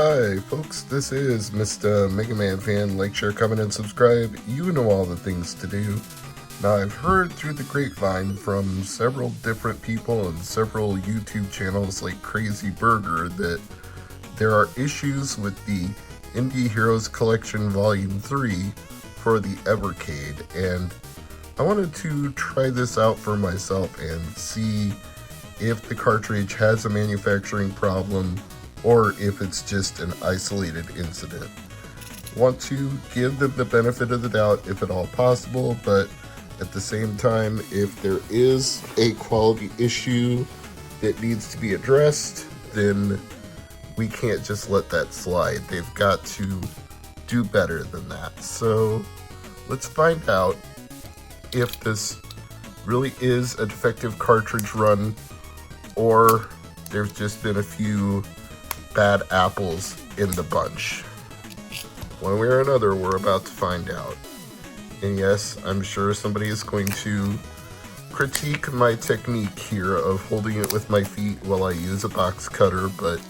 Hi folks, this is Mr. MegaManFan. Like, share, comment, and subscribe. You know all the things to do. Now, I've heard through the grapevine from several different people and several YouTube channels like Crazy Burger that there are issues with the Indie Heroes Collection Volume 3 for the Evercade, and I wanted to try this out for myself and see if the cartridge has a manufacturing problem or if it's just an isolated incident. Want to give them the benefit of the doubt if at all possible, but at the same time, if there is a quality issue that needs to be addressed, then we can't just let that slide. They've got to do better than that. So let's find out if this really is a defective cartridge run or there's just been a few bad apples in the bunch. One way or another, we're about to find out. And yes, I'm sure somebody is going to critique my technique here of holding it with my feet while I use a box cutter, but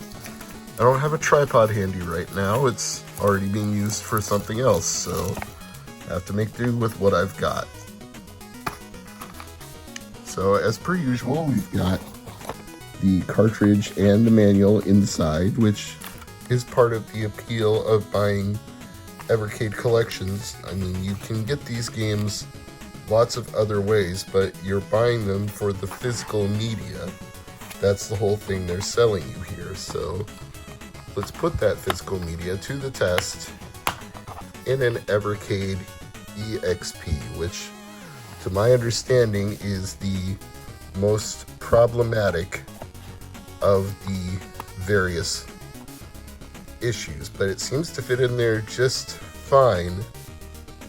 I don't have a tripod handy right now. It's already being used for something else, so I have to make do with what I've got. So as per usual, we've got the cartridge and the manual inside, which is part of the appeal of buying Evercade collections. I mean, you can get these games lots of other ways, but you're buying them for the physical media. That's the whole thing they're selling you here. So let's put that physical media to the test in an Evercade EXP, which to my understanding is the most problematic of the various issues, but it seems to fit in there just fine.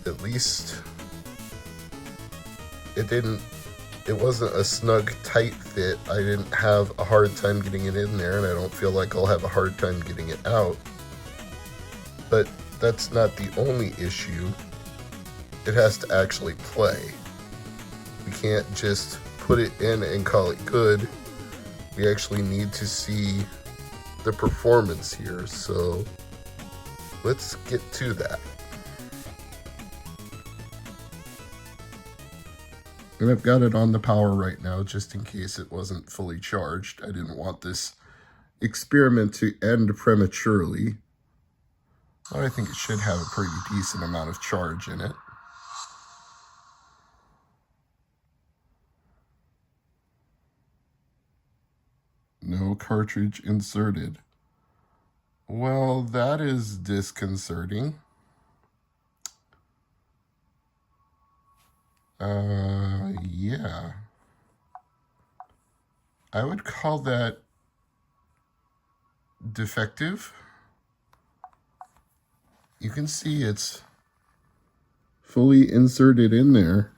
At least it wasn't a snug, tight fit. I didn't have a hard time getting it in there, and I don't feel like I'll have a hard time getting it out. But that's not the only issue. It has to actually play. We can't just put it in and call it good. We actually need to see the performance here, so let's get to that. And I've got it on the power right now just in case it wasn't fully charged. I didn't want this experiment to end prematurely. But I think it should have a pretty decent amount of charge in it. No cartridge inserted. Well, that is disconcerting. Yeah. I would call that defective. You can see it's fully inserted in there.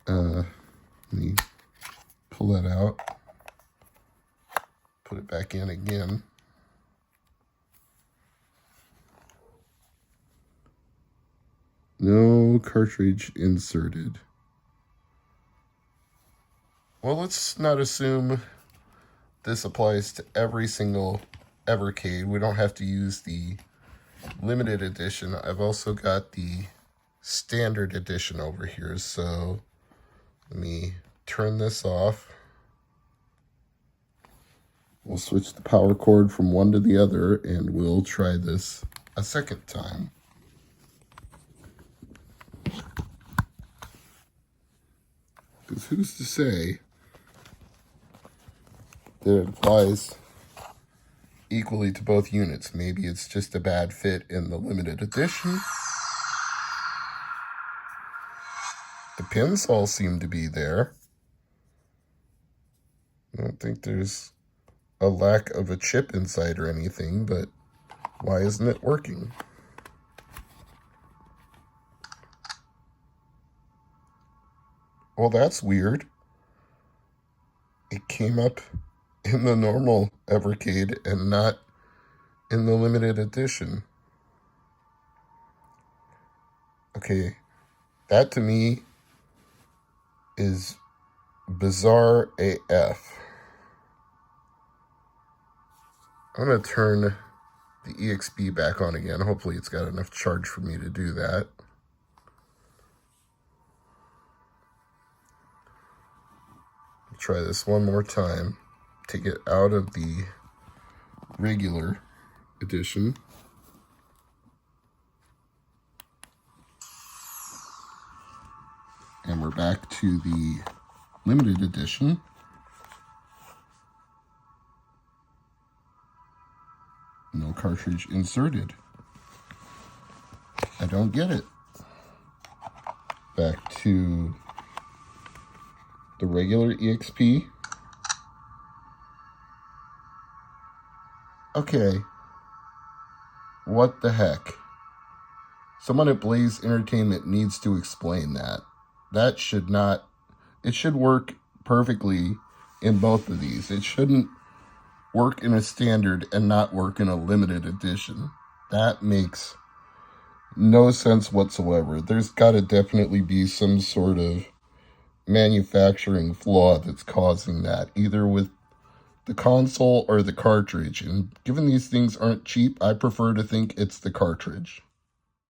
Let me pull that out, put it back in again. No cartridge inserted. Well, let's not assume this applies to every single Evercade. We don't have to use the limited edition. I've also got the standard edition over here, so let me turn this off. We'll switch the power cord from one to the other, and we'll try this a second time. Because who's to say that it applies equally to both units? Maybe it's just a bad fit in the limited edition. The pins all seem to be there. I don't think there's a lack of a chip inside or anything, but why isn't it working? Well, that's weird. It came up in the normal Evercade and not in the limited edition. Okay, that to me is bizarre AF. I'm going to turn the EXP back on again. Hopefully it's got enough charge for me to do that. Try this one more time. Take it out of the regular edition. And we're back to the limited edition. No cartridge inserted. I don't get it. Back to the regular EXP. Okay. What the heck? Someone at Blaze Entertainment needs to explain that. That should not... It should work perfectly in both of these. It shouldn't work in a standard and not work in a limited edition. That makes no sense whatsoever. There's got to definitely be some sort of manufacturing flaw that's causing that, either with the console or the cartridge. And given these things aren't cheap, I prefer to think it's the cartridge.